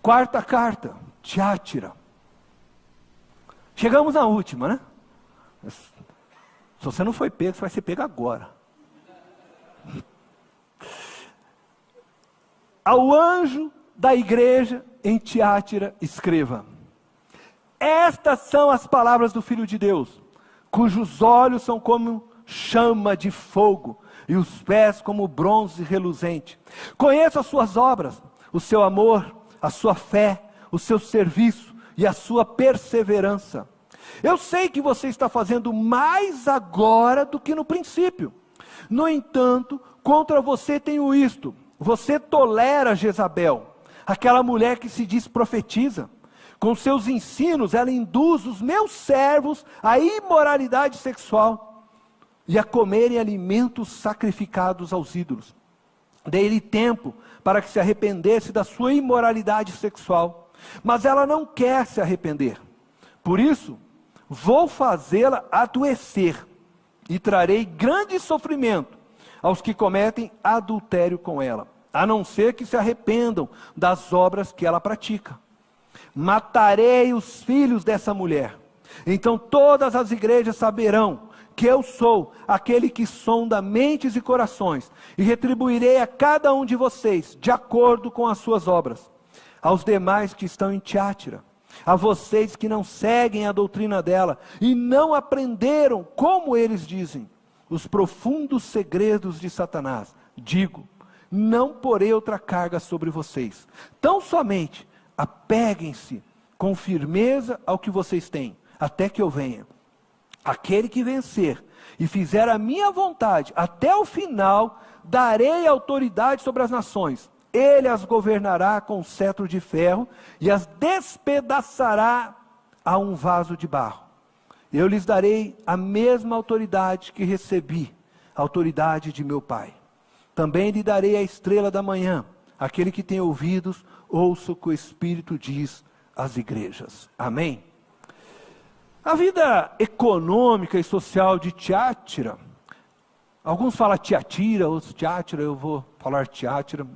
Quarta carta, Tiátira. Chegamos na última, né? Se você não foi pego, você vai ser pego agora. Ao anjo da igreja em Tiátira, escreva: estas são as palavras do Filho de Deus, cujos olhos são como chama de fogo, e os pés como bronze reluzente. Conheço as suas obras, o seu amor, a sua fé, o seu serviço e a sua perseverança. Eu sei que você está fazendo mais agora do que no princípio. No entanto, contra você tenho isto: você tolera Jezabel, aquela mulher que se diz profetiza. Com seus ensinos ela induz os meus servos à imoralidade sexual e a comerem alimentos sacrificados aos ídolos. Dei-lhe tempo para que se arrependesse da sua imoralidade sexual, mas ela não quer se arrepender. Por isso, vou fazê-la adoecer e trarei grande sofrimento aos que cometem adultério com ela, a não ser que se arrependam das obras que ela pratica. Matarei os filhos dessa mulher. Então todas as igrejas saberão que eu sou aquele que sonda mentes e corações, e retribuirei a cada um de vocês de acordo com as suas obras. Aos demais que estão em Tiátira, a vocês que não seguem a doutrina dela e não aprenderam, como eles dizem, os profundos segredos de Satanás, digo: não porei outra carga sobre vocês. Tão somente apeguem-se com firmeza ao que vocês têm, até que eu venha. Aquele que vencer e fizer a minha vontade até o final, darei autoridade sobre as nações. Ele as governará com cetro de ferro e as despedaçará a um vaso de barro. Eu lhes darei a mesma autoridade que recebi, a autoridade de meu Pai. Também lhe darei a estrela da manhã. Aquele que tem ouvidos, ouça o que o Espírito diz às igrejas. Amém? A vida econômica e social de Tiátira, alguns falam Tiatira, outros Tiátira, eu vou falar Tiátira.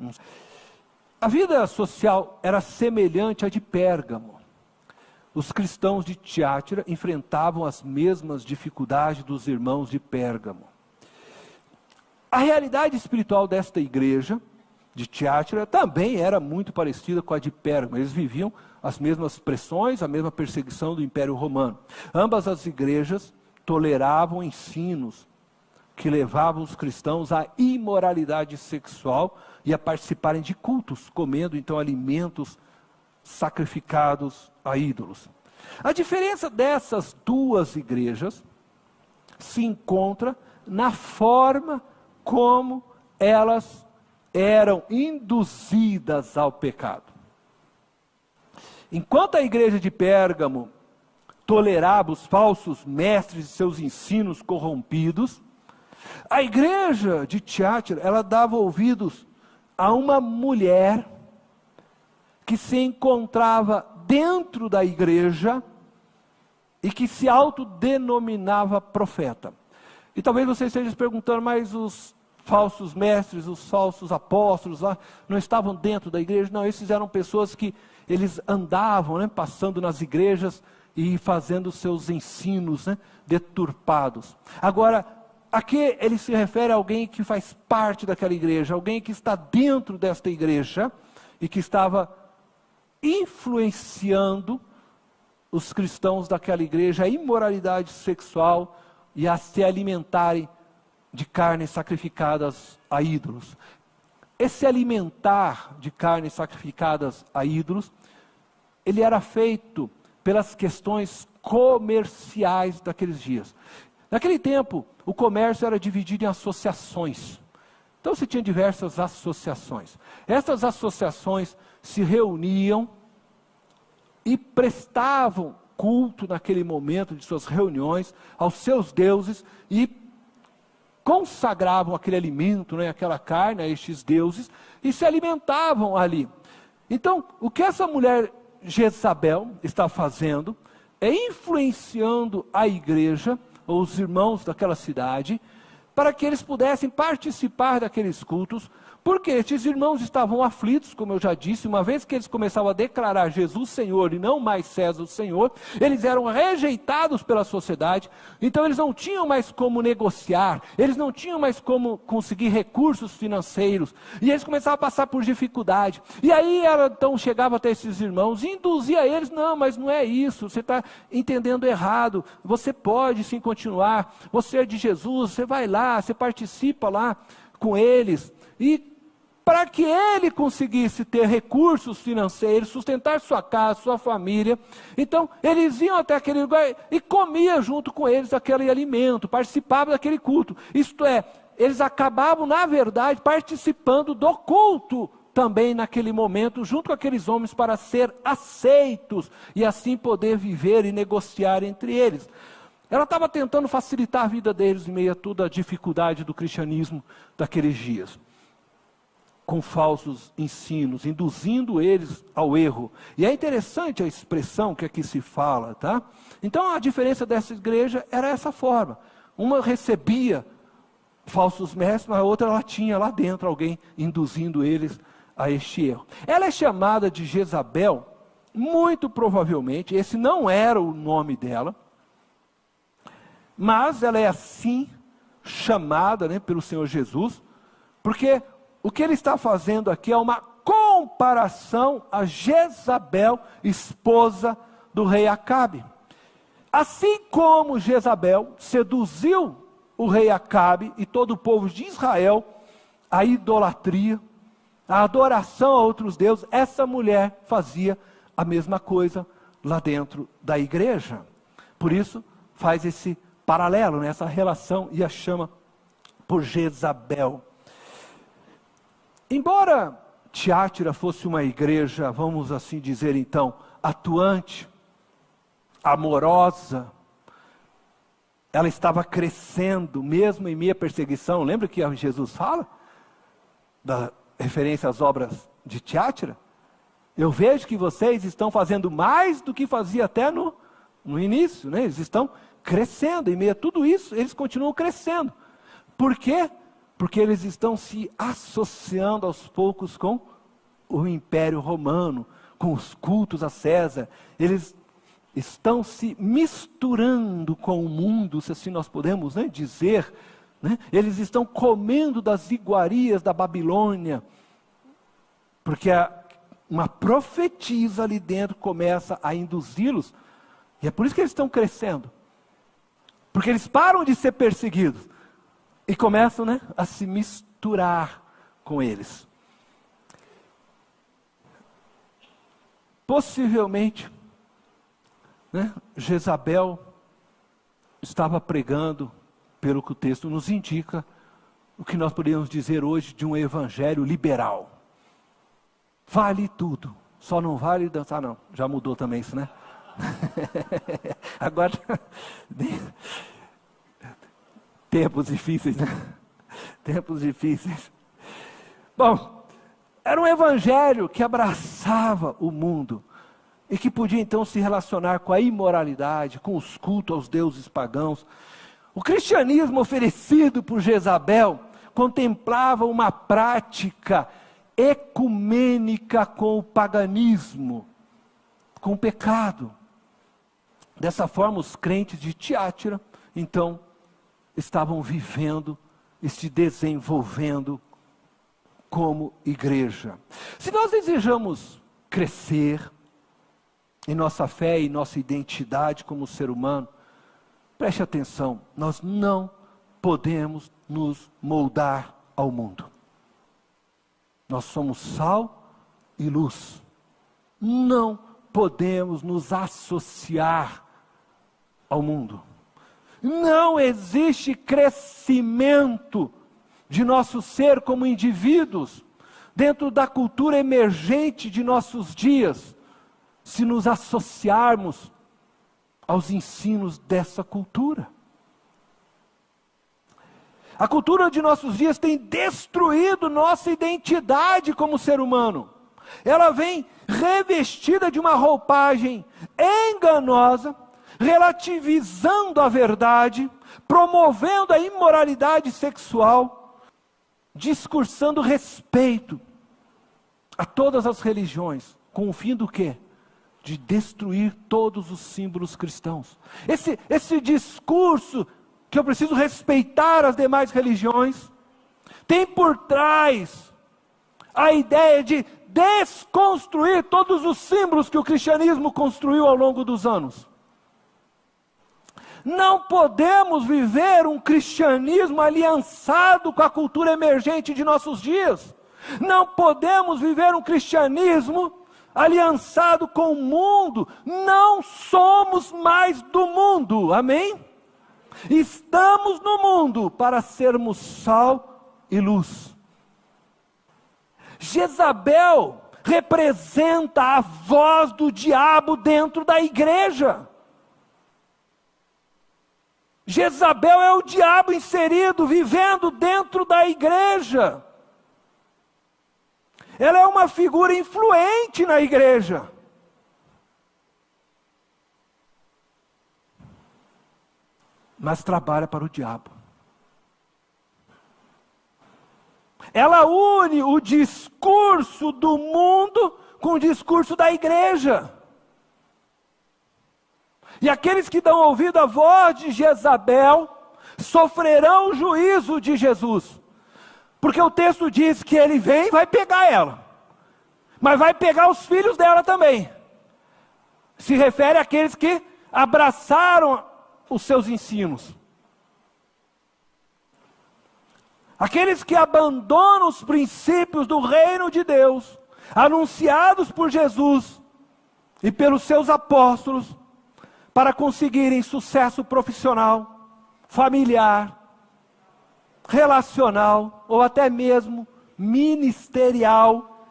A vida social era semelhante à de Pérgamo. Os cristãos de Tiátira enfrentavam as mesmas dificuldades dos irmãos de Pérgamo. A realidade espiritual desta igreja de Tiátira também era muito parecida com a de Pérgamo. Eles viviam as mesmas pressões, a mesma perseguição do Império Romano. Ambas as igrejas toleravam ensinos que levavam os cristãos à imoralidade sexual e a participarem de cultos, comendo então alimentos sacrificados a ídolos. A diferença dessas duas igrejas se encontra na forma como elas eram induzidas ao pecado. Enquanto a igreja de Pérgamo tolerava os falsos mestres e seus ensinos corrompidos, a igreja de Tiátira, ela dava ouvidos a uma mulher que se encontrava dentro da igreja e que se autodenominava profeta. E talvez você esteja se perguntando, mas os falsos mestres, os falsos apóstolos lá, não estavam dentro da igreja? Não, esses eram pessoas que eles andavam, né, passando nas igrejas e fazendo seus ensinos, né, deturpados. Agora, aqui ele se refere a alguém que faz parte daquela igreja, alguém que está dentro desta igreja e que estava influenciando os cristãos daquela igreja a imoralidade sexual e a se alimentarem de carnes sacrificadas a ídolos. Esse alimentar de carnes sacrificadas a ídolos, ele era feito pelas questões comerciais daqueles dias. Naquele tempo, o comércio era dividido em associações. Então você tinha diversas associações. Essas associações se reuniam e prestavam culto naquele momento de suas reuniões aos seus deuses e consagravam aquele alimento, né, aquela carne a estes deuses e se alimentavam ali. Então, o que essa mulher Jezabel está fazendo é influenciando a igreja, ou os irmãos daquela cidade, para que eles pudessem participar daqueles cultos, Porque estes irmãos estavam aflitos, como eu já disse, uma vez que eles começavam a declarar Jesus Senhor e não mais César o Senhor, eles eram rejeitados pela sociedade, então eles não tinham mais como negociar, eles não tinham mais como conseguir recursos financeiros, e eles começavam a passar por dificuldade. E aí ela então chegava até esses irmãos e induzia eles: não, mas não é isso, você está entendendo errado, você pode sim continuar, você é de Jesus, você vai lá, você participa lá com eles. E para que ele conseguisse ter recursos financeiros, sustentar sua casa, sua família, então eles iam até aquele lugar e comiam junto com eles aquele alimento, participavam daquele culto. Isto é, eles acabavam, na verdade, participando do culto também naquele momento, junto com aqueles homens, para ser aceitos e assim poder viver e negociar entre eles. Ela estava tentando facilitar a vida deles em meio a toda a dificuldade do cristianismo daqueles dias, com falsos ensinos, induzindo eles ao erro. E é interessante a expressão que aqui se fala, tá? Então a diferença dessa igreja era essa forma. Uma recebia falsos mestres, mas a outra ela tinha lá dentro alguém induzindo eles a este erro. Ela é chamada de Jezabel, muito provavelmente, esse não era o nome dela, mas ela é assim chamada, né, pelo Senhor Jesus, porque o que ele está fazendo aqui é uma comparação a Jezabel, esposa do rei Acabe. Assim como Jezabel seduziu o rei Acabe e todo o povo de Israel à idolatria, à adoração a outros deuses, essa mulher fazia a mesma coisa lá dentro da igreja. Por isso faz esse paralelo, né, essa relação, e a chama por Jezabel. Embora Tiátira fosse uma igreja, vamos assim dizer então, atuante, amorosa, ela estava crescendo, mesmo em meio à perseguição. Lembra que Jesus fala da referência às obras de Tiátira? Eu vejo que vocês estão fazendo mais do que fazia até no início, né? Eles estão crescendo, em meio a tudo isso, eles continuam crescendo. Por quê? Porque eles estão se associando aos poucos com o Império Romano, com os cultos a César. Eles estão se misturando com o mundo, se assim nós podemos, né, dizer. Né? Eles estão comendo das iguarias da Babilônia, porque uma profetisa ali dentro começa a induzi-los, e é por isso que eles estão crescendo. Porque eles param de ser perseguidos e começam, né, a se misturar com eles. Possivelmente, né, Jezabel estava pregando, pelo que o texto nos indica, o que nós poderíamos dizer hoje de um evangelho liberal. Vale tudo, só não vale dançar não. Já mudou também isso, né? Agora, tempos difíceis, né? Tempos difíceis. Bom, era um evangelho que abraçava o mundo e que podia então se relacionar com a imoralidade, com os cultos aos deuses pagãos. O cristianismo oferecido por Jezabel contemplava uma prática ecumênica com o paganismo, com o pecado. Dessa forma, os crentes de Tiátira, então, estavam vivendo e se desenvolvendo como igreja. Se nós desejamos crescer em nossa fé e nossa identidade como ser humano, preste atenção, nós não podemos nos moldar ao mundo. Nós somos sal e luz. Não podemos nos associar ao mundo. Não existe crescimento de nosso ser como indivíduos dentro da cultura emergente de nossos dias, se nos associarmos aos ensinos dessa cultura. A cultura de nossos dias tem destruído nossa identidade como ser humano. Ela vem revestida de uma roupagem enganosa, relativizando a verdade, promovendo a imoralidade sexual, discursando respeito a todas as religiões, com o fim do quê? De destruir todos os símbolos cristãos. Esse discurso que eu preciso respeitar as demais religiões, tem por trás a ideia de desconstruir todos os símbolos que o cristianismo construiu ao longo dos anos. Não podemos viver um cristianismo aliançado com a cultura emergente de nossos dias. Não podemos viver um cristianismo aliançado com o mundo. Não somos mais do mundo, amém? Estamos no mundo para sermos sal e luz. Jezabel representa a voz do diabo dentro da igreja. Jezabel é o diabo inserido, vivendo dentro da igreja. Ela é uma figura influente na igreja. Mas trabalha para o diabo. Ela une o discurso do mundo com o discurso da igreja. E aqueles que dão ouvido à voz de Jezabel sofrerão o juízo de Jesus. Porque o texto diz que ele vem e vai pegar ela. Mas vai pegar os filhos dela também. Se refere àqueles que abraçaram os seus ensinos. Aqueles que abandonam os princípios do reino de Deus, anunciados por Jesus e pelos seus apóstolos, para conseguirem sucesso profissional, familiar, relacional ou até mesmo ministerial,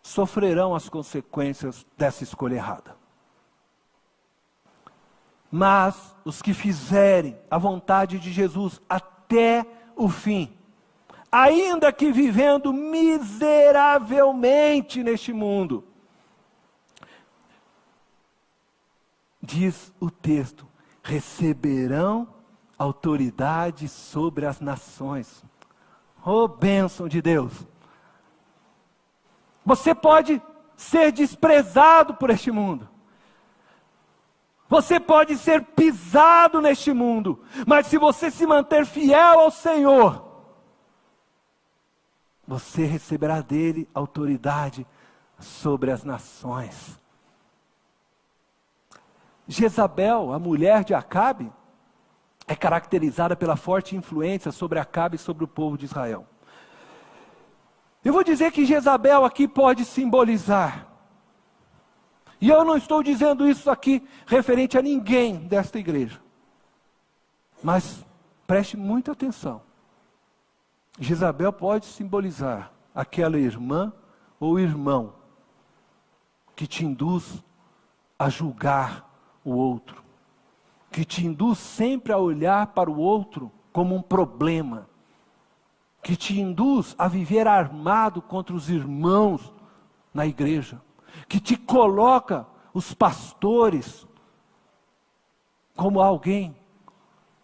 sofrerão as consequências dessa escolha errada. Mas os que fizerem a vontade de Jesus até o fim, ainda que vivendo miseravelmente neste mundo, diz o texto, receberão autoridade sobre as nações. Oh, bênção de Deus! Você pode ser desprezado por este mundo. Você pode ser pisado neste mundo. Mas se você se manter fiel ao Senhor, você receberá dele autoridade sobre as nações. Jezabel, a mulher de Acabe, é caracterizada pela forte influência sobre Acabe e sobre o povo de Israel. Eu vou dizer que Jezabel aqui pode simbolizar, e eu não estou dizendo isso aqui referente a ninguém desta igreja, mas preste muita atenção. Jezabel pode simbolizar aquela irmã ou irmão que te induz a julgar o outro, que te induz sempre a olhar para o outro como um problema, que te induz a viver armado contra os irmãos na igreja, que te coloca os pastores como alguém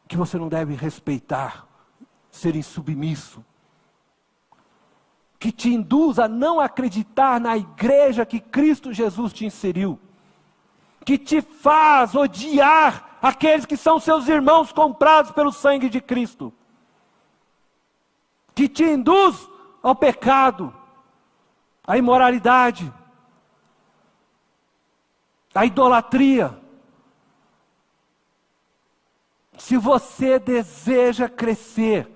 que você não deve respeitar, ser insubmisso, que te induz a não acreditar na igreja que Cristo Jesus te inseriu, que te faz odiar aqueles que são seus irmãos comprados pelo sangue de Cristo, que te induz ao pecado, à imoralidade, à idolatria. Se você deseja crescer,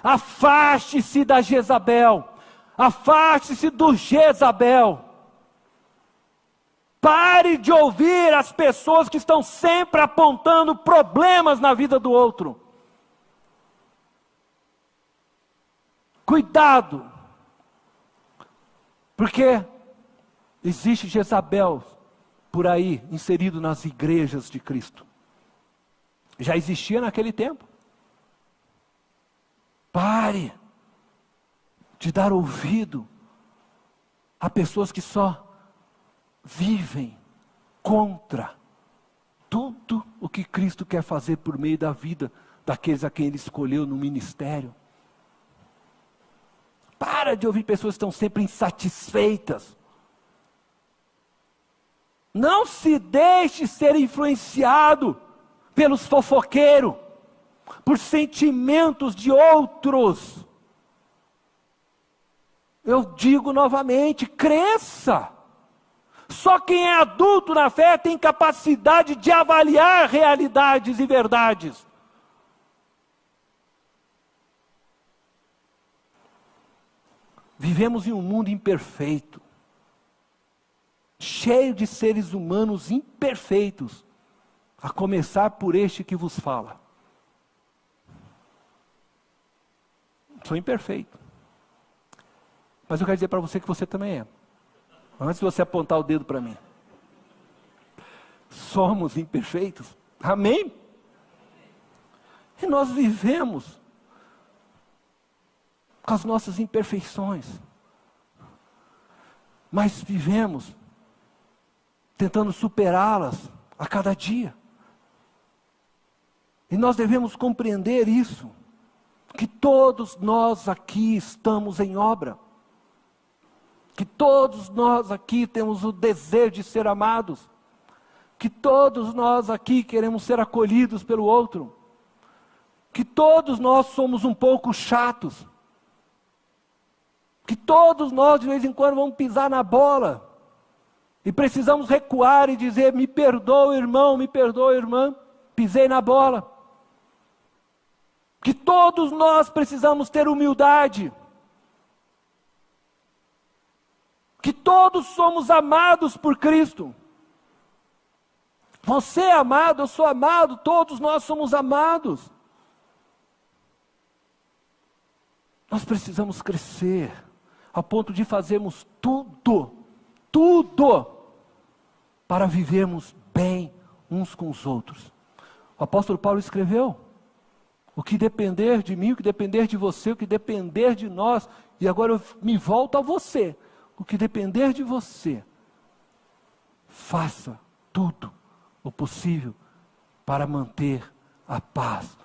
afaste-se da Jezabel, afaste-se do Jezabel. Pare de ouvir as pessoas que estão sempre apontando problemas na vida do outro. Cuidado, porque existe Jezabel por aí, inserido nas igrejas de Cristo. Já existia naquele tempo. Pare de dar ouvido a pessoas que só vivem contra tudo o que Cristo quer fazer por meio da vida daqueles a quem Ele escolheu no ministério. Para de ouvir pessoas que estão sempre insatisfeitas. Não se deixe ser influenciado pelos fofoqueiros, por sentimentos de outros. Eu digo novamente, cresça. Só quem é adulto na fé tem capacidade de avaliar realidades e verdades. Vivemos em um mundo imperfeito, cheio de seres humanos imperfeitos, a começar por este que vos fala. Sou imperfeito. Mas eu quero dizer para você que você também é. Antes de você apontar o dedo para mim. Somos imperfeitos. Amém? E nós vivemos com as nossas imperfeições. Mas vivemos tentando superá-las a cada dia. E nós devemos compreender isso, que todos nós aqui estamos em obra, que todos nós aqui temos o desejo de ser amados, que todos nós aqui queremos ser acolhidos pelo outro, que todos nós somos um pouco chatos, que todos nós de vez em quando vamos pisar na bola, e precisamos recuar e dizer, me perdoa irmão, me perdoa irmã, pisei na bola. Que todos nós precisamos ter humildade. Que todos somos amados por Cristo. Você é amado, eu sou amado, todos nós somos amados. Nós precisamos crescer, a ponto de fazermos tudo, para vivermos bem uns com os outros. O apóstolo Paulo escreveu, o que depender de mim, o que depender de você, o que depender de nós, e agora eu me volto a você, o que depender de você, faça tudo o possível para manter a paz.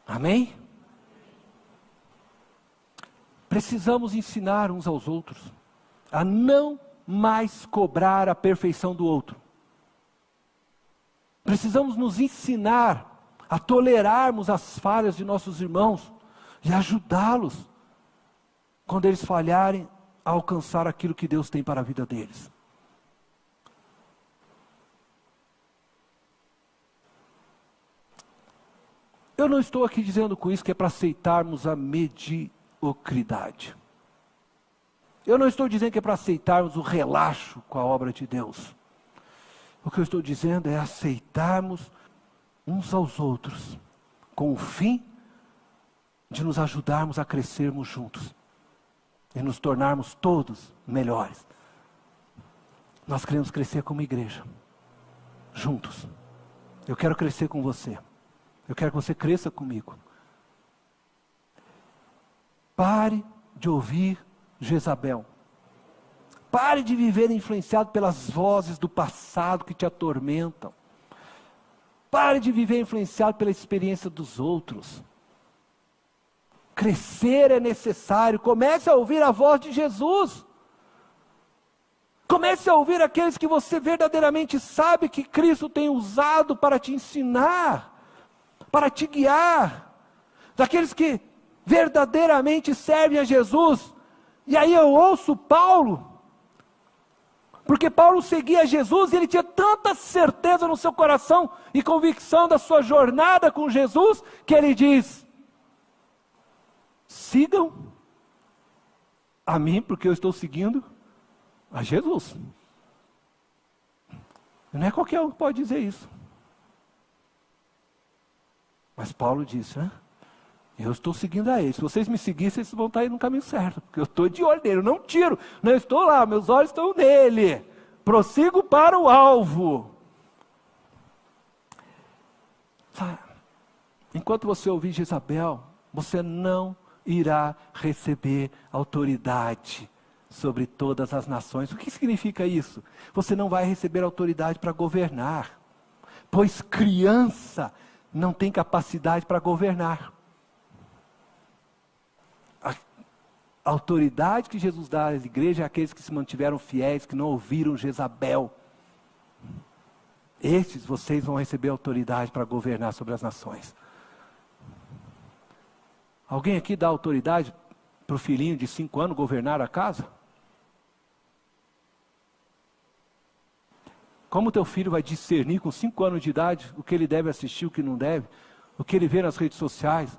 Amém? Precisamos ensinar uns aos outros a não mais cobrar a perfeição do outro. Precisamos nos ensinar a tolerarmos as falhas de nossos irmãos e ajudá-los quando eles falharem a alcançar aquilo que Deus tem para a vida deles. Eu não estou aqui dizendo com isso que é para aceitarmos a mediocridade. Eu não estou dizendo que é para aceitarmos o relaxo com a obra de Deus. O que eu estou dizendo é aceitarmos uns aos outros, com o fim de nos ajudarmos a crescermos juntos e nos tornarmos todos melhores. Nós queremos crescer como igreja, juntos. Eu quero crescer com você. Eu quero que você cresça comigo. Pare de ouvir Jezabel. Pare de viver influenciado pelas vozes do passado que te atormentam. Pare de viver influenciado pela experiência dos outros. Crescer é necessário. Comece a ouvir a voz de Jesus. Comece a ouvir aqueles que você verdadeiramente sabe que Cristo tem usado para te ensinar, para te guiar. Daqueles que verdadeiramente servem a Jesus. E aí eu ouço Paulo, porque Paulo seguia Jesus e ele tinha tanta certeza no seu coração e convicção da sua jornada com Jesus, que ele diz, sigam a mim, porque eu estou seguindo a Jesus. Não é qualquer um que pode dizer isso. Mas Paulo disse, né? Eu estou seguindo a ele. Se vocês me seguirem, vocês vão estar aí no caminho certo. Porque eu estou de olho nele, eu não tiro. Não estou lá, meus olhos estão nele. Prossigo para o alvo. Enquanto você ouvir Jezabel, você não irá receber autoridade sobre todas as nações. O que significa isso? Você não vai receber autoridade para governar. Pois criança não tem capacidade para governar. A autoridade que Jesus dá às igrejas é aqueles que se mantiveram fiéis, que não ouviram Jezabel. Estes vocês vão receber autoridade para governar sobre as nações. Alguém aqui dá autoridade para o filhinho de 5 anos governar a casa? Como o teu filho vai discernir com 5 anos de idade o que ele deve assistir, o que não deve, o que ele vê nas redes sociais?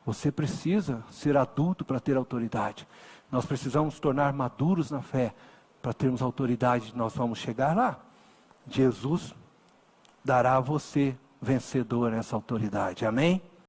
Você precisa ser adulto para ter autoridade. Nós precisamos nos tornar maduros na fé para termos autoridade. Nós vamos chegar lá. Jesus dará a você vencedor nessa autoridade. Amém?